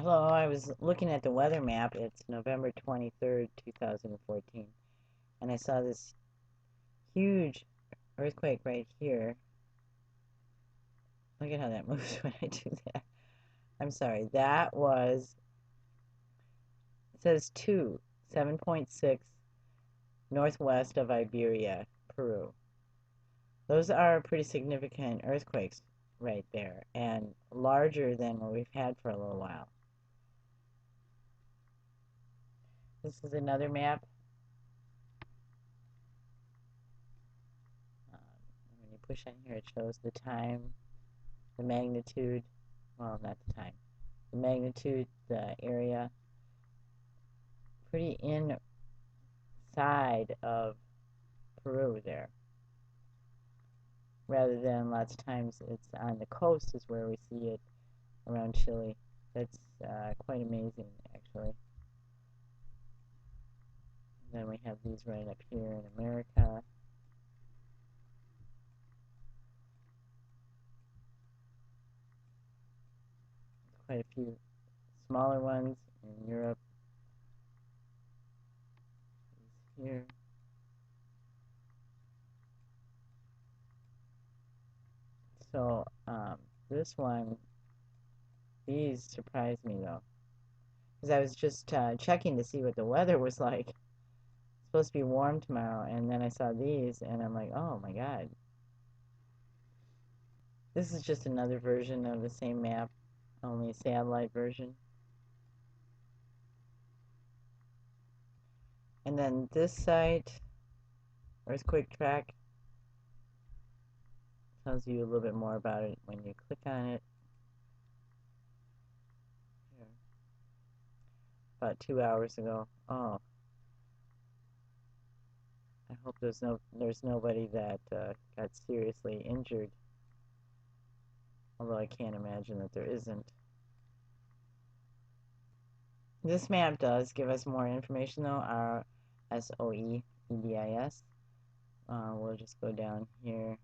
Hello, I was looking at the weather map. It's November 23rd, 2014, and I saw this huge earthquake right here. Look at how that moves when I do that. I'm sorry, that was, it says 7.6 northwest of Iberia, Peru. Those are pretty significant earthquakes right there, and larger than what we've had for a little while. This is another map. When you push on here, it shows the time, the magnitude, well, not the time, the magnitude, the area, pretty inside of Peru there, rather than lots of times it's on the coast is where we see it around Chile. That's quite amazing, actually. And then we have these right up here in America. Quite a few smaller ones in Europe. Here. So this one, these surprised me though, because I was just checking to see what the weather was like. It's supposed to be warm tomorrow, and then I saw these, and I'm like, oh my God. This is just another version of the same map, only a satellite version. And then this site, earthquake track, tells you a little bit more about it when you click on it. Here. About 2 hours ago. Oh, I hope there's nobody that got seriously injured. Although I can't imagine that there isn't. This map does give us more information though, RSOEEDIS. We'll just go down here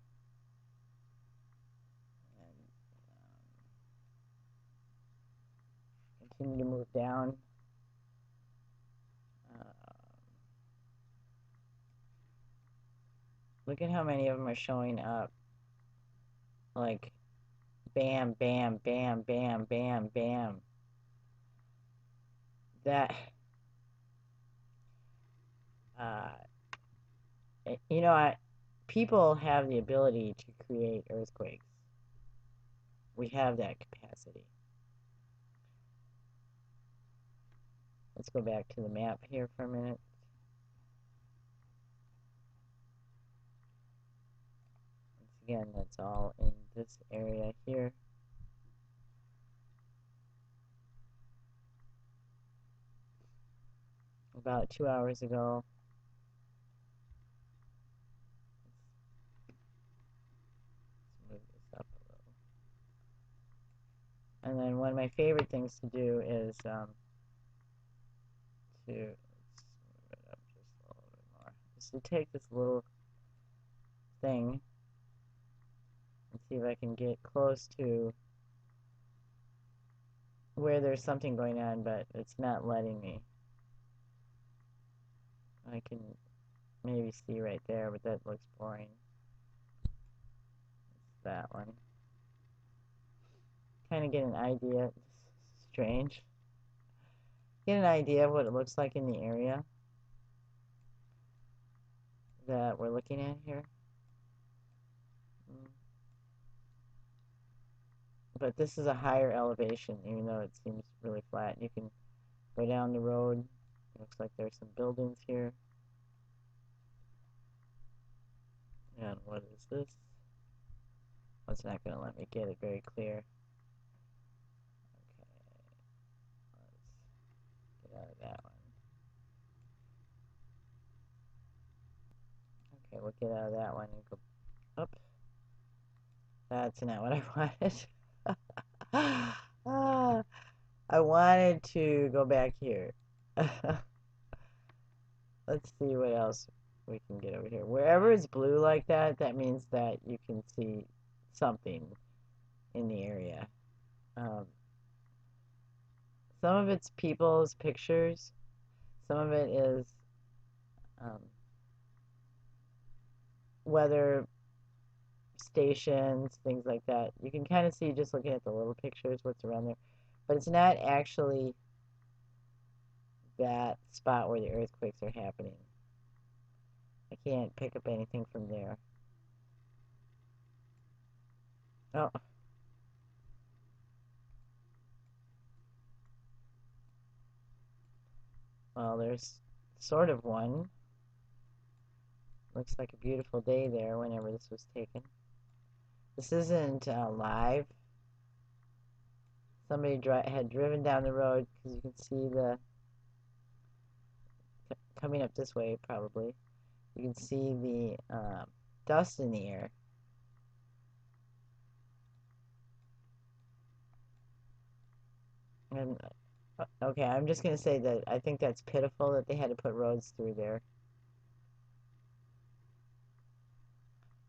and continue to move down. Look at how many of them are showing up. Like, bam, bam, bam, bam, bam, bam. That, you know, people have the ability to create earthquakes. We have that capacity. Let's go back to the map here for a minute. Once again, that's all in this area here. About 2 hours ago. Let's move this up a little. And then one of my favorite things to do is let's move it up just a little bit more. Is to take this little thing and see if I can get close to where there's something going on, but it's not letting me. I can maybe see right there, but that looks boring. It's that one. Kind of get an idea. It's strange. Get an idea of what it looks like in the area that we're looking at here. But this is a higher elevation, even though it seems really flat. You can go down the road. It looks like there's some buildings here. And what is this? Well, it's not going to let me get it very clear. Okay, let's get out of that one. Okay, we'll get out of that one and go up. That's not what I wanted. I wanted to go back here. Let's see what else we can get over here. Wherever it's blue like that, that means that you can see something in the area. Some of it's people's pictures. Some of it is um, weather stations, things like that. You can kind of see just looking at the little pictures what's around there. But it's not actually that spot where the earthquakes are happening. I can't pick up anything from there. Oh, well, there's sort of one. Looks like a beautiful day there whenever this was taken. This isn't live. Somebody had driven down the road because you can see the coming up this way probably. You can see the dust in the air. And okay, I'm just gonna say that I think that's pitiful that they had to put roads through there.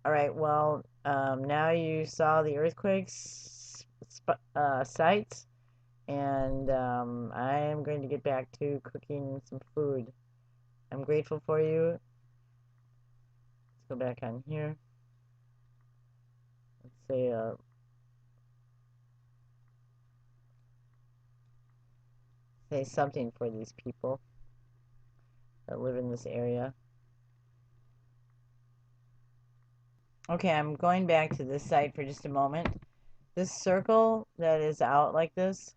All right, well, now you saw the earthquakes sites, and I am going to get back to cooking some food. I'm grateful for you. Let's go back on here. Let's say something for these people that live in this area. Okay, I'm going back to this site for just a moment. This circle that is out like this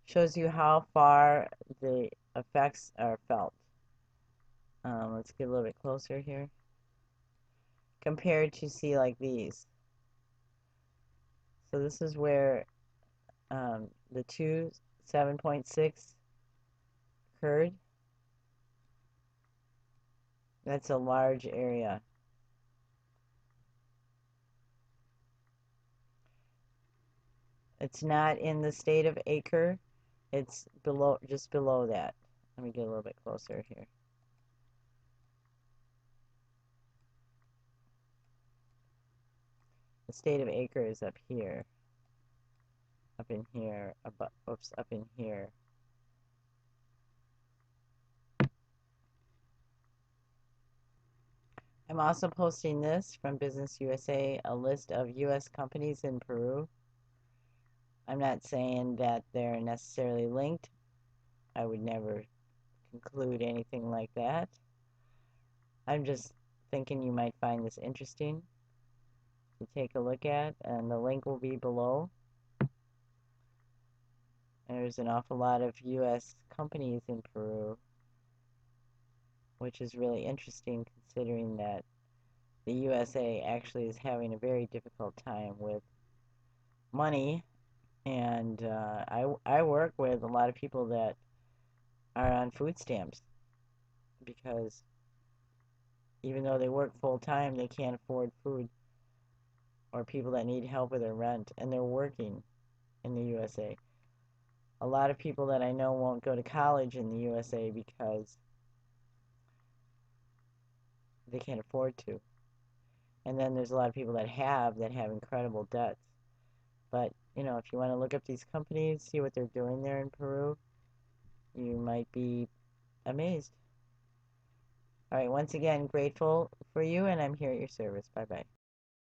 shows you how far the effects are felt. Let's get a little bit closer here. Compared to see like these. So this is where the 7.6 occurred. That's a large area. It's not in the state of acre. It's below, just below that. Let me get a little bit closer here. The state of acre is up here. Up in here. Oops, up in here. I'm also posting this from Business USA, a list of U.S. companies in Peru. I'm not saying that they're necessarily linked. I would never conclude anything like that. I'm just thinking you might find this interesting to take a look at, and the link will be below. There's an awful lot of U.S. companies in Peru, which is really interesting considering that the USA actually is having a very difficult time with money. And I work with a lot of people that are on food stamps because even though they work full time, they can't afford food, or people that need help with their rent, and they're working in the USA. A lot of people that I know won't go to college in the USA because they can't afford to. And then there's a lot of people that have incredible debts. But, you know, if you want to look up these companies, see what they're doing there in Peru, you might be amazed. All right, once again, grateful for you, and I'm here at your service. Bye-bye.